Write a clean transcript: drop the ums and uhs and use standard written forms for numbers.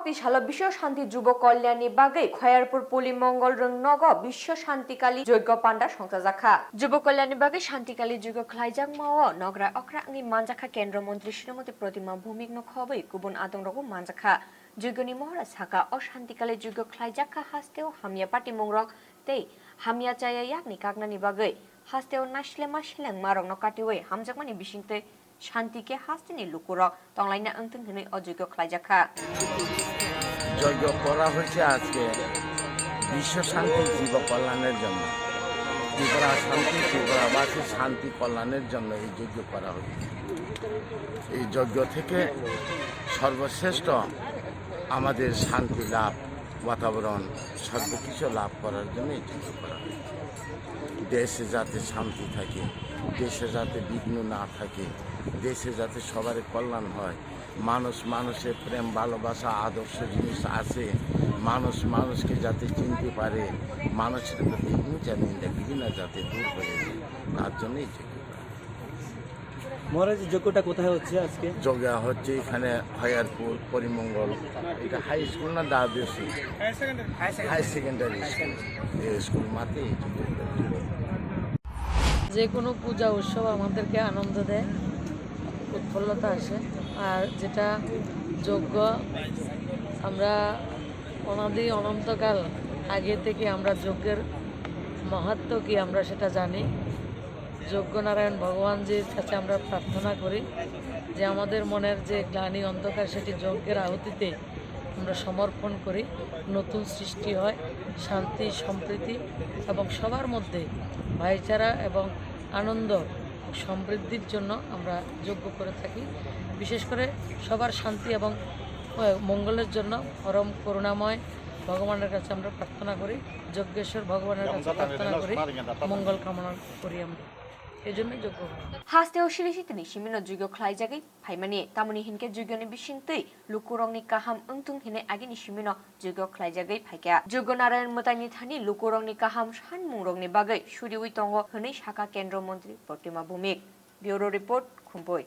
শক্তিশালী বিশ্ব শান্তি যুব কল্যাণী বাগে খয়ারপুর পলিমঙ্গল রংনগ বিশ্ব শান্তিকালী যজ্ঞ পান্ডা সংসাজাখা যুব কল্যাণী বাগে শান্তিকালী যজ্ঞ খ্লাইজাক মাও নগরা অক্রাংনি মানজাখা কেন্দ্রমন্ত্রী শ্রীমতী প্রতিমা ভৌমিক নখবৈ গুবুন আদংরগু মানজাখা যজ্ঞনি মহরা সাকা অশান্তিকালী যজ্ঞ খ্লাইজাখা হাস্তেও হামিয়া পাটি মুংরক তেই হামিয়া চায়া ইয়াকনি কাকনানি বাগে হাস্তেও নাসলেমা শিলেং মারং নকাটিওই হামজাকমানি বিশিংতে শান্তিকে হাস্তিনি লুকুরক তংলাইনা অন্তং হনে অযোগ্য খ্লাইজাখা যজ্ঞ করা হয়েছে আজকে বিশ্ব শান্তি জীব কল্যাণের জন্য ত্রিপুরা শান্তি ত্রিপুরাবাসী শান্তি কল্যাণের জন্য এই যজ্ঞ করা হয়েছে। এই যজ্ঞ থেকে সর্বশ্রেষ্ঠ আমাদের শান্তি লাভ বাতাবরণ সর্বকিছু লাভ করার জন্য এই যজ্ঞ করা হয়েছে। দেশে যাতে শান্তি থাকে, দেশে যাতে বিঘ্ন না থাকে, দেশে যাতে সবার কল্যাণ হয়, মানুষ মানুষের প্রেম ভালোবাসা আদর্শ জিনিস আছে, মানুষ মানুষকে যাতে চিনতে পারে, মানুষের প্রতি হিংসা নিন্দা ঘৃণা যাতে দূর হয়ে যায়, তার জন্যই মহারাজ যজ্ঞটা কোথায় হচ্ছে আজকে? যজ্ঞ হচ্ছে এখানে খয়ারপুর পরিমঙ্গল, এটা হাই স্কুল না দ্বাদশ হাই সেকেন্ডারি স্কুল মাঠে। যে কোনো পূজা উৎসব আমাদেরকে আনন্দ দেয়, উৎফুল্লতা আসে। আর যেটা যজ্ঞ আমরা অনাদি অনন্তকাল আগে থেকে আমরা যজ্ঞের মাহাত্ম্য কি আমরা সেটা জানি। যজ্ঞনারায়ণ ভগবানজির কাছে আমরা প্রার্থনা করি যে আমাদের মনের যে গ্লানি অন্ধকার সেটি যজ্ঞের আহুতিতে আমরা সমর্পণ করি, নতুন সৃষ্টি হয়, শান্তি সম্প্রীতি এবং সবার মধ্যে ভাইচারা এবং আনন্দ সমৃদ্ধির জন্য আমরা যজ্ঞ করে থাকি। বিশেষ করে সবার শান্তি এবং মঙ্গলের জন্য পরম করুণাময় ভগবানের কাছে আমরা প্রার্থনা করি, যজ্ঞেশ্বর ভগবানের কাছে প্রার্থনা করি, মঙ্গল কামনা করি আমরা। এই জন্য যজ্ঞ হাস্তেও সিরিসিতনি সিমিনো যজ্ঞ খ্লাইজাগৈ ফাইমানি তামনি হিনকে যজ্ঞনি বিশিংতৈ লুকুরংনি কাহাম অংতুং হিনে আগিনি সিমিনো যজ্ঞ খ্লাইজাগৈ ফাইকা যজ্ঞ নারায়ণ মতাইনি থানি লুকুরংনি কাহাম সানমুংরংনি বাগৈ সুরিউই তঙ্গ হनै শাখা কেন্দ্র মন্ত্রী প্রতিমা ভৌমিক। Bureau report খুম্পই।